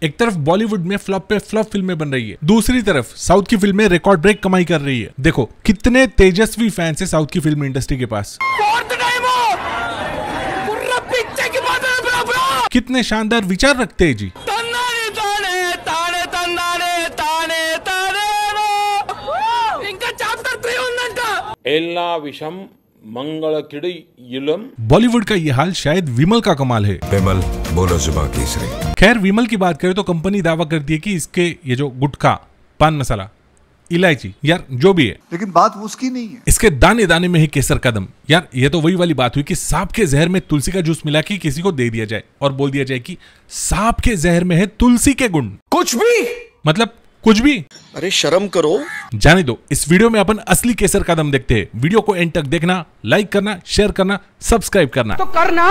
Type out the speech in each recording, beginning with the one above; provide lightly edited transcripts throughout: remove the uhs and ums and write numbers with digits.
एक तरफ बॉलीवुड में फ्लॉप पे फ्लॉप फिल्में बन रही है, दूसरी तरफ साउथ की फिल्में रिकॉर्ड ब्रेक कमाई कर रही है। देखो कितने तेजस्वी फैंस है साउथ की फिल्म इंडस्ट्री के पास। कितने शानदार विचार रखते हैं जी। एल्ला विषम मंगल किड़ी इलम। बॉलीवुड का ये हाल शायद विमल का कमाल है। विमल बोलो जुबान केसरी। खैर विमल की बात करें तो कंपनी दावा करती है कि इसके ये जो गुटखा, पान मसाला, इलायची, यार जो भी है, लेकिन बात उसकी नहीं है। इसके दाने दाने में है केसर कदम। यार ये तो वही वाली बात हुई कि सांप के जहर में तुलसी का जूस मिला के किसी को दे दिया जाए और बोल दिया जाए कि सांप के जहर में है तुलसी के गुण। कुछ भी मतलब कुछ भी। अरे शर्म करो। जाने दो, इस वीडियो में अपन असली केसर कदम देखते हैं। वीडियो को एंड तक देखना, लाइक करना, शेयर करना, सब्सक्राइब करना तो करना।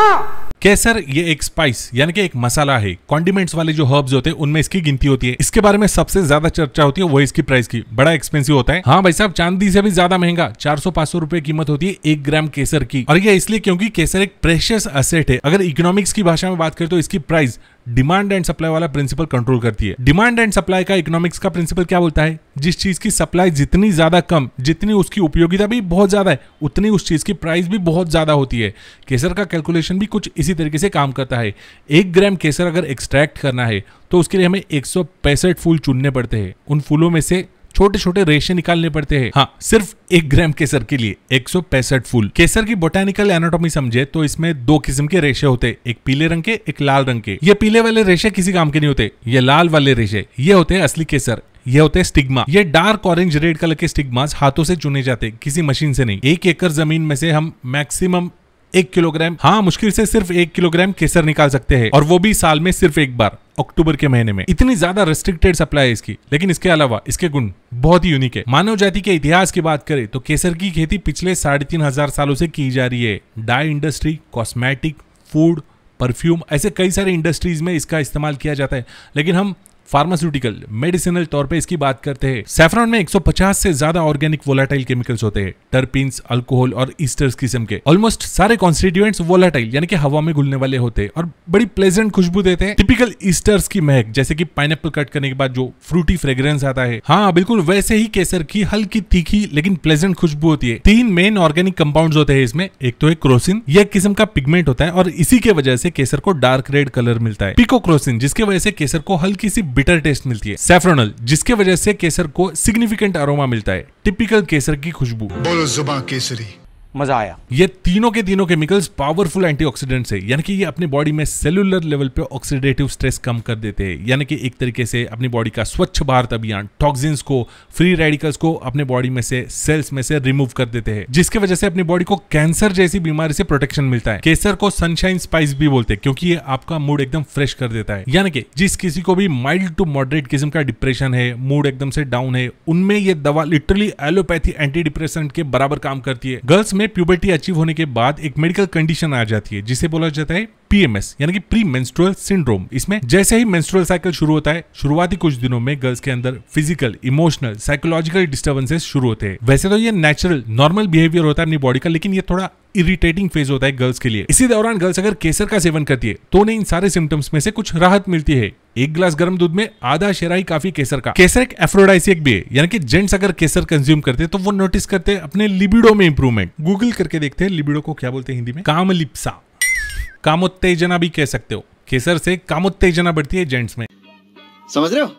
केसर ये एक स्पाइस यानी कि एक मसाला है। कॉन्डिमेंट्स वाले जो हर्ब्स होते हैं उनमें इसकी गिनती होती है। इसके बारे में सबसे ज्यादा चर्चा होती है वो इसकी प्राइस की। बड़ा एक्सपेंसिव होता है। हाँ भाई साहब, चांदी से भी ज्यादा महंगा 400-500 रुपए कीमत होती है 1 ग्राम केसर की। और ये इसलिए क्योंकि केसर एक प्रेशियस एसेट है। अगर इकोनॉमिक्स की भाषा में बात करें तो इसकी प्राइस डिमांड एंड सप्लाई वाला प्रिंसिपल कंट्रोल करती है। डिमांड एंड सप्लाई का इकोनॉमिक्स का प्रिंसिपल क्या बोलता है? जिस चीज की सप्लाई जितनी ज्यादा कम, जितनी उसकी उपयोगिता भी बहुत ज्यादा है, उतनी उस चीज की प्राइस भी बहुत ज्यादा होती है। केसर का कैलकुलेशन भी कुछ इसी तरीके से काम करता है। 1 ग्राम केसर अगर एक्सट्रैक्ट करना है तो उसके लिए हमें 165 फूल चुनने पड़ते हैं। उन फूलों में से छोटे छोटे रेशे निकालने पड़ते हैं। हाँ, सिर्फ 1 ग्राम केसर के लिए 165 फूल। केसर की बोटेनिकल एनाटॉमी समझे तो इसमें 2 किस्म के रेशे होते हैं, एक पीले रंग के, एक लाल रंग के। ये पीले वाले रेशे किसी काम के नहीं होते, ये लाल वाले रेशे ये होते हैं असली केसर। ये होते हैं स्टिग्मा। ये डार्क ऑरेंज रेड कलर के स्टिग्मास हाथों से चुने जाते हैं, किसी मशीन से नहीं। 1 एकड़ जमीन में से हम मैक्सिमम 1 किलोग्राम, हाँ मुश्किल से सिर्फ 1 किलोग्राम केसर निकाल सकते हैं, और वो भी साल में सिर्फ एक बार, अक्टूबर के महीने में। इतनी ज्यादा रेस्ट्रिक्टेड सप्लाई है इसकी। लेकिन इसके अलावा इसके गुण बहुत ही यूनिक है। मानव जाति के इतिहास की बात करें तो केसर की खेती पिछले 3,500 सालों से की जा रही है। Dye industry, cosmetic, food, perfume, ऐसे कई सारे इंडस्ट्रीज में इसका इस्तेमाल किया जाता है। लेकिन हम फार्मास्यूटिकल, मेडिसिनल तौर पे इसकी बात करते हैं। सैफरॉन में 150 से ज्यादा ऑर्गेनिक वोलाटाइल केमिकल्स होते हैं, टर्पीन्स, अल्कोहल और ईस्टर्स किस्म के। ऑलमोस्ट सारे कॉन्स्टिट्यूएंट्स वोलाटाइल यानी कि हवा में घुलने वाले होते हैं और बड़ी प्लेजेंट खुशबू देते हैं। टिपिकल ईस्टर्स की महक, जैसे कि पाइनएप्पल कट करने के बाद जो फ्रूटी फ्रेग्रेंस आता है, हाँ बिल्कुल वैसे ही केसर की हल्की तीखी लेकिन प्लेजेंट खुशबू होती है। 3 मेन ऑर्गेनिक कंपाउंड्स होते हैं इसमें। एक तो है क्रोसिन, यह एक किस्म का पिगमेंट होता है और इसी के वजह से केसर को डार्क रेड कलर मिलता है। पिकोक्रोसिन, जिसके वजह से केसर को हल्की सी बिटर टेस्ट मिलती है। सैफ्रोनल, जिसके वजह से केसर को सिग्निफिकेंट अरोमा मिलता है, टिपिकल केसर की खुशबू। बोलो जुबान केसरी। मजा आया। ये तीनों के तीनों केमिकल्स पावरफुल एंटीऑक्सीडेंट्स है, यानी कि ये अपनी बॉडी में सेलुलर लेवल पे ऑक्सीडेटिव स्ट्रेस कम कर देते हैं। यानी कि एक तरीके से अपनी बॉडी का स्वच्छ भारत अभियान टॉक्सिन्स को, फ्री रेडिकल्स को अपने बॉडी में से, सेल्स में से रिमूव कर देते हैं, जिसकी वजह से अपनी बॉडी को कैंसर जैसी बीमारी से प्रोटेक्शन मिलता है। केसर को सनशाइन स्पाइस भी बोलते हैं क्योंकि ये आपका मूड एकदम फ्रेश कर देता है। यानी कि जिस किसी को भी माइल्ड टू मॉडरेट किस्म का डिप्रेशन है, मूड एकदम से डाउन है, उनमें ये दवा लिटरली एलोपैथी एंटी डिप्रेसेंट के बराबर काम करती है। गर्ल्स में प्यूबर्टी अचीव होने के बाद एक मेडिकल कंडीशन आ जाती है जिसे बोला जाता है PMS यानी कि प्री मेंस्ट्रुअल सिंड्रोम। इसमें जैसे ही मेंस्ट्रुअल साइकिल शुरू होता है, शुरुआती कुछ दिनों में गर्ल्स के अंदर फिजिकल, इमोशनल, साइकोलॉजिकल डिस्टर्बेंसेस शुरू होते हैं। वैसे तो ये नेचुरल नॉर्मल बिहेवियर होता है अपनी बॉडी का, लेकिन ये थोड़ा इरिटेटिंग फेज होता है गर्ल्स के लिए। इसी दौरान गर्ल्स अगर केसर का सेवन करती है तो उन्हें इन सारे सिम्टम्स में से कुछ राहत मिलती है। 1 गिलास गर्म दूध में आधा शेरा ही काफी केसर का। केसर एक एफ्रोडाइसिक भी है, यानी कि जेंट्स अगर केसर कंज्यूम करते हैं तो वो नोटिस करते हैं अपने लिबिडो में इंप्रूवमेंट। गूगल करके देखते हैं लिबिडो को क्या बोलते हैं हिंदी में। कामलिप्सा, कामोत्तेजना भी कह सकते हो। केसर से कामोत्तेजना बढ़ती है जेंट्स में। समझ रहे हो?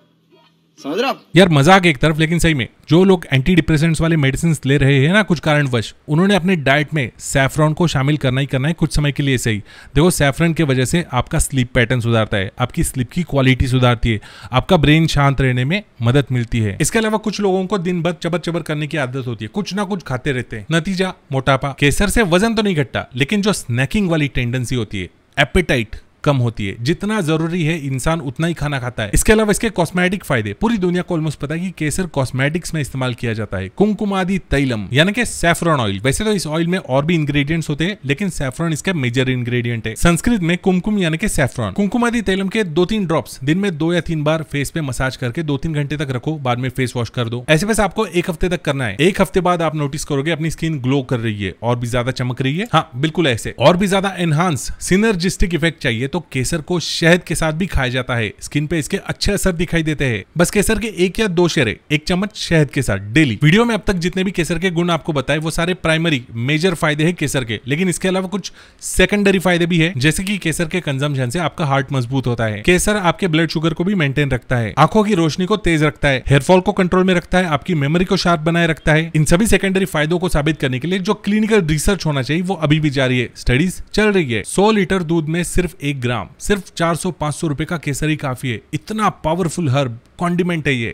समझ रहे हो? यार मजाक एक तरफ, लेकिन सही में जो लोग एंटी डिप्रेसेंट्स वाले मेडिसिन ले रहे हैं ना कुछ कारणवश, उन्होंने अपने डाइट में सैफरॉन को शामिल करना है कुछ समय के लिए सही। देखो सैफरॉन के वजह से आपका स्लीप पैटर्न सुधारता है, आपकी स्लीप की क्वालिटी सुधारती है, आपका ब्रेन शांत रहने में मदद मिलती है। इसके अलावा कुछ लोगों को दिन भर चबर चबर करने की आदत होती है, कुछ ना कुछ खाते रहते हैं, नतीजा मोटापा। केसर से वजन तो नहीं घटता, लेकिन जो स्नैकिंग वाली टेंडेंसी होती है, एपेटाइट कम होती है। जितना जरूरी है इंसान उतना ही खाना खाता है। इसके अलावा इसके कॉस्मेटिक फायदे पूरी दुनिया को ऑलमोस्ट पता है कि केसर कॉस्मेटिक्स में इस्तेमाल किया जाता है। कुमकुमादि तैलम यानी कि सैफरॉन ऑयल। वैसे तो इस ऑयल में और भी इंग्रेडिएंट्स होते हैं, लेकिन सैफरॉन इसका मेजर इंग्रेडिएंट है। संस्कृत में कुमकुम यानी कि सैफरॉन। कुमकुमादि तैलम के 2-3 ड्रॉप्स दिन में 2 या 3 बार फेस पे मसाज करके 2-3 घंटे तक रखो, बाद में फेस वॉश कर दो। ऐसे बस आपको 1 हफ्ते तक करना है। 1 हफ्ते बाद आप नोटिस करोगे अपनी स्किन ग्लो कर रही है और भी ज्यादा चमक रही है। हाँ बिल्कुल ऐसे। और भी ज्यादा एनहांस सिनर्जिस्टिक इफेक्ट चाहिए तो केसर को शहद के साथ भी खाया जाता है। स्किन पे इसके अच्छे असर दिखाई देते हैं। बस केसर के 1 या 2 शेरे 1 चम्मच शहद के साथ डेली। वीडियो में अब तक जितने भी केसर के गुण आपको बताए वो सारे प्राइमरी मेजर फायदे हैं केसर के, लेकिन इसके अलावा कुछ सेकेंडरी फायदे भी है, जैसे कि केसर के कंजम्पशन से आपका हार्ट मजबूत होता है। केसर आपके ब्लड शुगर को भी मेंटेन रखता है, आंखों की रोशनी को तेज रखता है, हेयरफॉल को कंट्रोल में रखता है, आपकी मेमोरी को शार्प बनाए रखता है। इन सभी सेकेंडरी फायदों को साबित करने के लिए जो क्लिनिकल रिसर्च होना चाहिए वो अभी भी जारी है, स्टडीज चल रही है। 100 लीटर दूध में सिर्फ 1 ग्राम, सिर्फ 400-500 रुपए का केसर ही काफी है। इतना पावरफुल हर्ब कॉन्डिमेंट है ये।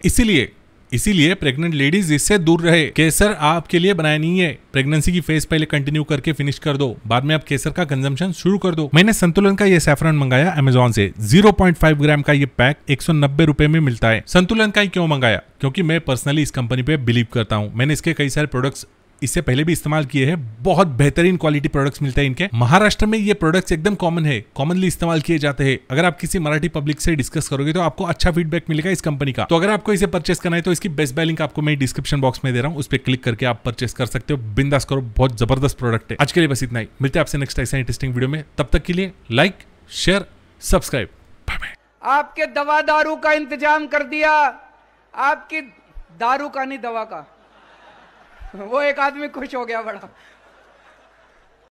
इसीलिए प्रेग्नेंट लेडीज इससे दूर रहे। केसर आपके लिए बनाया नहीं है। प्रेगनेंसी की फेज पहले कंटिन्यू करके फिनिश कर दो, बाद में आप केसर का कंजम्पशन शुरू कर दो। मैंने संतुलन का ये सैफरन मंगाया अमेजोन से। 0.5 ग्राम का ये पैक 190 रुपए में मिलता है। संतुलन का ही क्यों मंगाया? क्योंकि मैं पर्सनली इस कंपनी पे बिलीव करता हूँ। मैंने इसके कई सारे प्रोडक्ट्स इससे पहले भी इस्तेमाल किए हैं। बहुत बेहतरीन क्वालिटी प्रोडक्ट्स मिलते हैं इनके। महाराष्ट्र में ये प्रोडक्ट्स एकदम कॉमन है, कॉमनली इस्तेमाल किए जाते हैं। अगर आप किसी मराठी पब्लिक से डिस्कस करोगे तो आपको अच्छा फीडबैक मिलेगा इस कंपनी का। तो अगर आपको इसे परचेस करना है तो इसकी बेस्ट बाय लिंक आपको मैं डिस्क्रिप्शन बॉक्स में दे रहा हूँ, उस पर क्लिक करके आप परचेस कर सकते हो। बिंदास करो, बहुत जबरदस्त प्रोडक्ट है। आज के लिए बस इतना ही। मिलते हैं आपसे नेक्स्ट ऐसा इंटरेस्टिंग वीडियो में। तब तक के लिए like, share, subscribe. Bye bye. आपके दवा दारू का इंतजाम कर दिया, आपकी दारू का नहीं दवा का। वो एक आदमी खुश हो गया बड़ा।